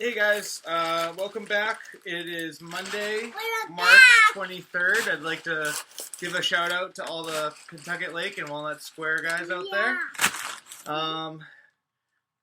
Hey guys, welcome back. It is Monday, We're March back. 23rd. I'd like to give a shout out to all the Pentucket Lake and Walnut Square guys out there.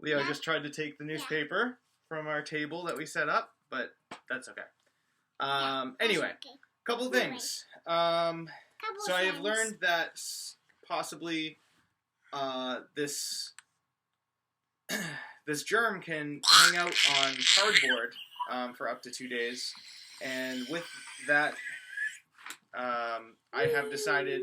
Leo just tried to take the newspaper from our table that we set up, but that's okay. Anyway, couple things. So I have learned that possibly this germ can hang out on cardboard for up to 2 days, and with that, I have decided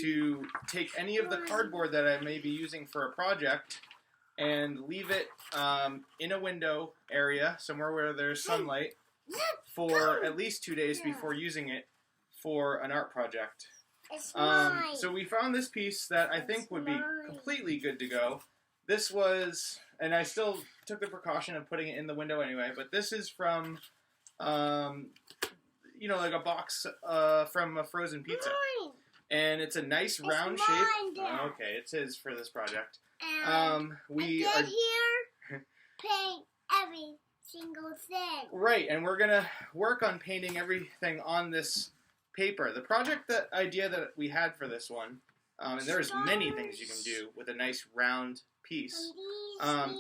to take any of the cardboard that I may be using for a project and leave it in a window area, somewhere where there's sunlight, for at least 2 days before using it for an art project. So we found this piece that I think would be completely good to go. This was, and I still took the precaution of putting it in the window anyway, but this is from, like a box from a frozen pizza. And it's a nice round shape. Okay, it's his for this project. We are here paint every single thing. Right, and we're going to work on painting everything on this paper. The idea that we had for this one, and there's many things you can do with a nice round piece,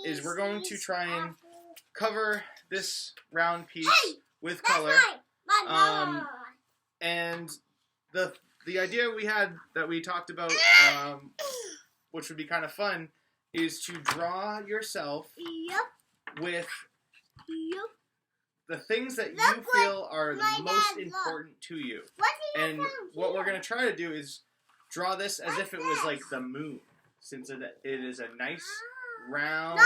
is we're going to try and cover this round piece with color. And the idea we had that we talked about, which would be kind of fun, is to draw yourself with the things that you feel are the most important to you. And what we're going to try to do is draw this as if it was like the moon, since it is a nice round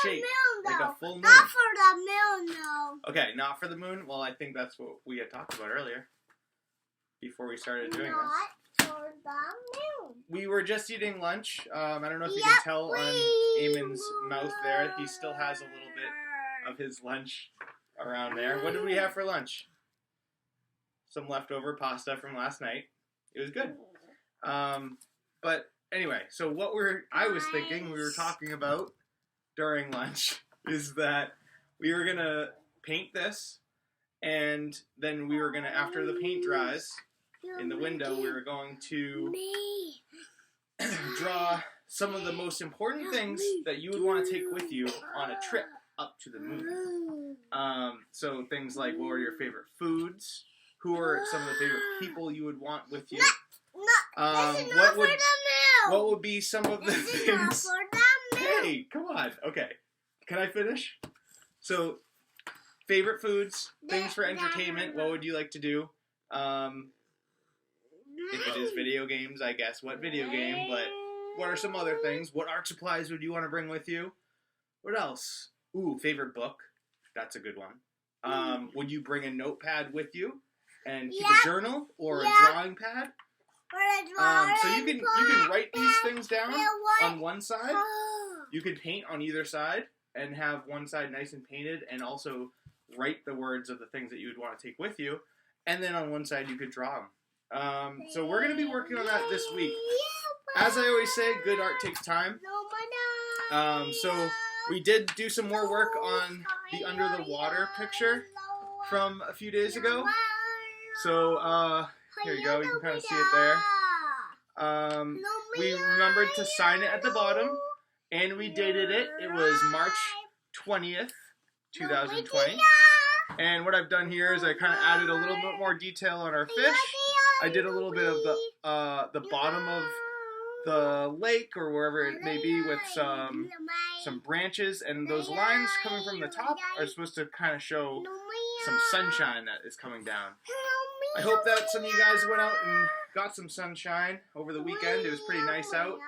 shape, like a full moon. Not for the moon, though. Okay, not for the moon? Well, I think that's what we had talked about earlier, before we started doing this. Not for the moon. We were just eating lunch. I don't know if you can tell on Eamon's mouth there. He still has a little bit of his lunch around there. What did we have for lunch? Some leftover pasta from last night. It was good. But anyway, so I was thinking, we were talking about during lunch, is that we were going to paint this, and then we were going to, after the paint dries in the window, we were going to draw some of the most important things that you would want to take with you on a trip up to the moon. So things like, what are your favorite foods? Who are some of the favorite people you would want with you? What would be some of the things? Hey, come on. Okay. Can I finish? So, favorite foods, things for entertainment, what would you like to do? If it is video games, I guess what video game, but what are some other things? What art supplies would you want to bring with you? What else? Ooh, favorite book. That's a good one. Would you bring a notepad with you and keep a journal or a drawing pad? So you can write these things down on one side. You could paint on either side and have one side nice and painted, and also write the words of the things that you would want to take with you. And then on one side you could draw them. So we're going to be working on that this week. As I always say, good art takes time. So we did do some more work on the under the water picture from a few days ago. So here you go, you can kind of see it there. We remembered to sign it at the bottom, and we dated it. It was March 20th, 2020. And what I've done here is I kind of added a little bit more detail on our fish. I did a little bit of the bottom of the lake, or wherever it may be, with some branches, and those lines coming from the top are supposed to kind of show some sunshine that is coming down. I hope that some of you guys went out and got some sunshine over the weekend. It was pretty nice out.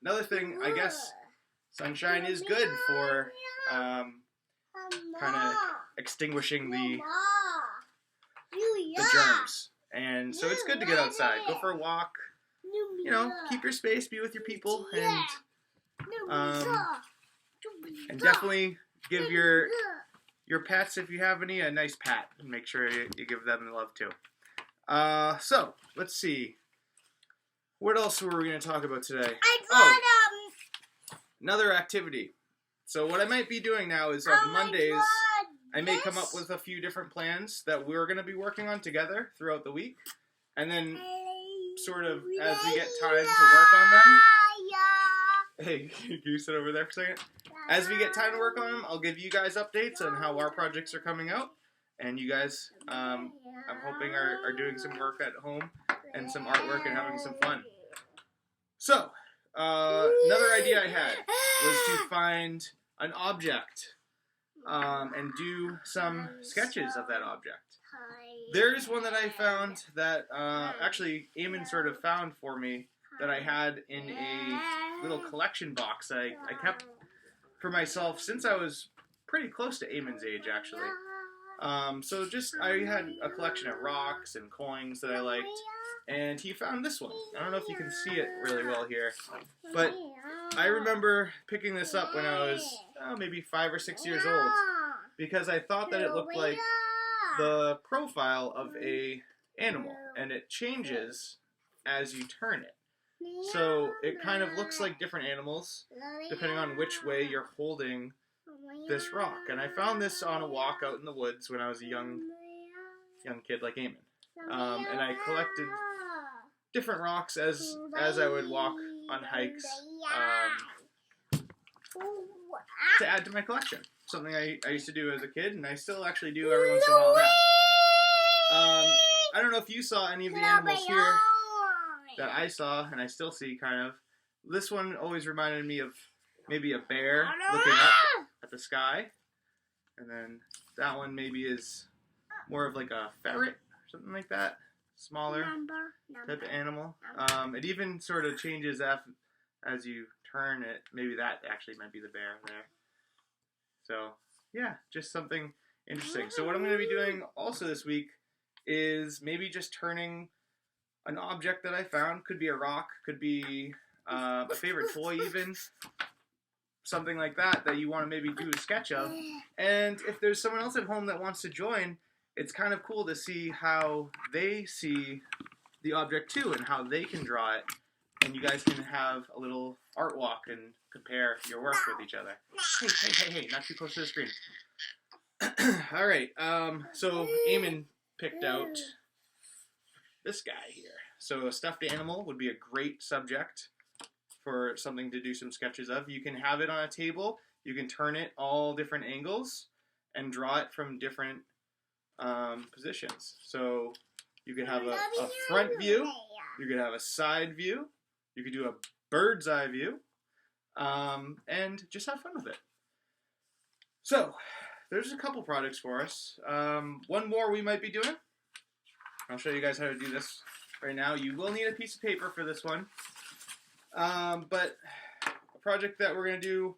Another thing, I guess, sunshine is good for kind of extinguishing the germs. And so it's good to get outside. Go for a walk. Keep your space, be with your people, and definitely give your pets, if you have any, a nice pat. And make sure you give them the love too. So, let's see. What else were we going to talk about today? Another activity So what I might be doing now is on Mondays, I may come up with a few different plans that we're going to be working on together throughout the week. And then sort of as we get time to work on them. Hey, can you sit over there for a second? As we get time to work on them, I'll give you guys updates on how our projects are coming out. And you guys, I'm hoping, are doing some work at home and some artwork and having some fun. So, another idea I had was to find an object and do some sketches of that object. There's one that I found that actually Eamon sort of found for me that I had in a little collection box that I kept for myself since I was pretty close to Eamon's age, actually. So just, I had a collection of rocks and coins that I liked, and he found this one. I don't know if you can see it really well here, but I remember picking this up when I was maybe 5 or 6 years old, because I thought that it looked like the profile of a animal, and it changes as you turn it. So it kind of looks like different animals depending on which way you're holding this rock. And I found this on a walk out in the woods when I was a young kid like Eamon. And I collected different rocks as I would walk on hikes to add to my collection. Something I used to do as a kid, and I still actually do every once in a while now. I don't know if you saw any of the animals here that I saw, and I still see, kind of. This one always reminded me of maybe a bear looking up at the sky. And then that one maybe is more of like a ferret, or something like that. Smaller type of animal. It even sort of changes as you turn it. Maybe that actually might be the bear there. So, yeah, just something interesting. So what I'm going to be doing also this week is maybe just turning an object that I found. Could be a rock, could be a favorite toy even. Something like that you want to maybe do a sketch of. And if there's someone else at home that wants to join, it's kind of cool to see how they see the object too and how they can draw it. And you guys can have a little art walk and compare your work with each other. Hey, not too close to the screen. Alright, so Eamon picked out this guy here. So a stuffed animal would be a great subject for something to do some sketches of. You can have it on a table, you can turn it all different angles, and draw it from different positions. So you could have a front view, you could have a side view, you could do a bird's eye view, and just have fun with it. So, there's a couple projects for us. One more we might be doing. I'll show you guys how to do this right now. You will need a piece of paper for this one. But a project that we're going to do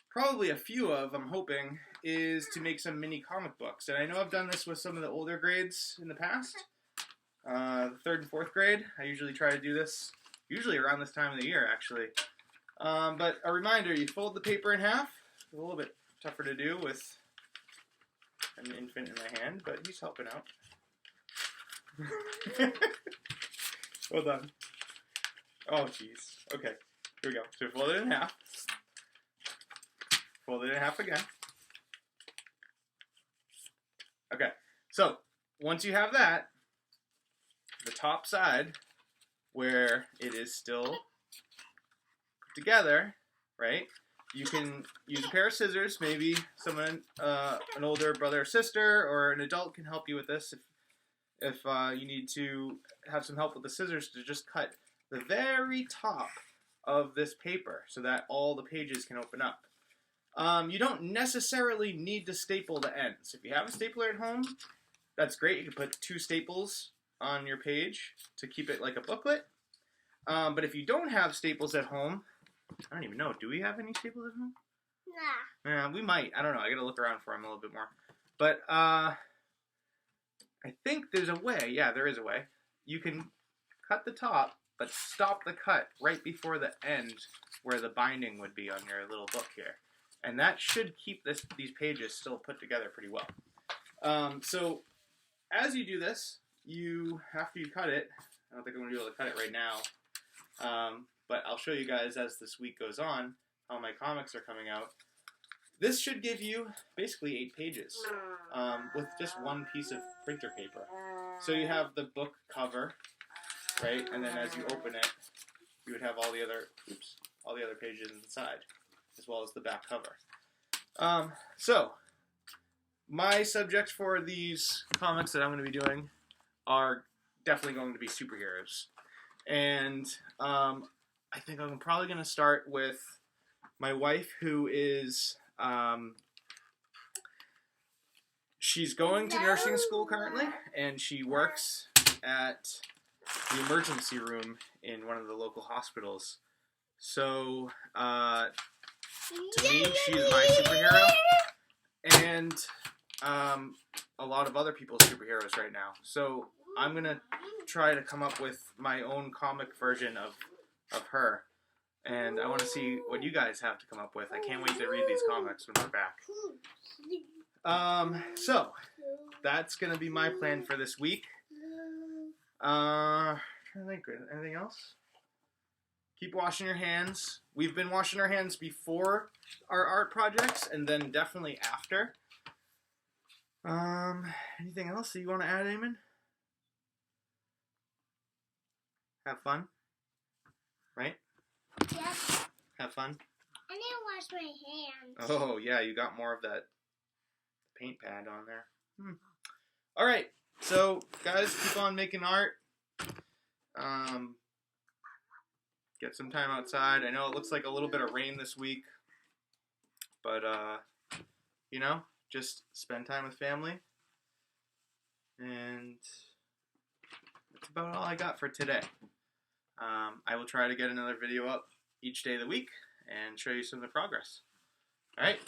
probably a few of, I'm hoping, is to make some mini comic books. And I know I've done this with some of the older grades in the past. The 3rd and 4th grade, I usually try to do this, usually around this time of the year, actually. But a reminder, you fold the paper in half. It's a little bit tougher to do with an infant in my hand, but he's helping out. Hold on. Oh, jeez. Okay, here we go. So fold it in half. Fold it in half again. Okay, so once you have that, the top side, where it is still put together, right? You can use a pair of scissors. Maybe someone, an older brother or sister, or an adult can help you with this if you need to have some help with the scissors to just cut the very top of this paper so that all the pages can open up. You don't necessarily need to staple the ends. If you have a stapler at home, that's great. You can put 2 staples on your page to keep it like a booklet. But if you don't have staples at home, I don't even know. Do we have any staples at home? Nah. Yeah, we might. I don't know. I gotta look around for them a little bit more. But I think there's a way. Yeah, there is a way. You can cut the top, but stop the cut right before the end where the binding would be on your little book here. And that should keep these pages still put together pretty well. So as you do this, after you cut it, I don't think I'm going to be able to cut it right now, but I'll show you guys as this week goes on how my comics are coming out. this should give you basically 8 pages with just one piece of printer paper. So you have the book cover, right? And then as you open it, you would have all the other pages inside, as well as the back cover. So my subjects for these comics that I'm going to be doing are definitely going to be superheroes. And I think I'm probably going to start with my wife, who is, she's going to nursing school currently, and she works at the emergency room in one of the local hospitals. So, to me, she's my superhero, and a lot of other people's superheroes right now. So I'm going to try to come up with my own comic version of her. And I want to see what you guys have to come up with. I can't wait to read these comics when we're back. So, that's going to be my plan for this week. I think anything else? Keep washing your hands. We've been washing our hands before our art projects, and then definitely after. Anything else that you want to add, Eamon? Have fun, right? Yes. Have fun. I need to wash my hands. Oh yeah, you got more of that paint pad on there. All right, so guys, keep on making art. Get some time outside. I know it looks like a little bit of rain this week, but you know, just spend time with family. And that's about all I got for today. I will try to get another video up each day of the week and show you some of the progress. All right.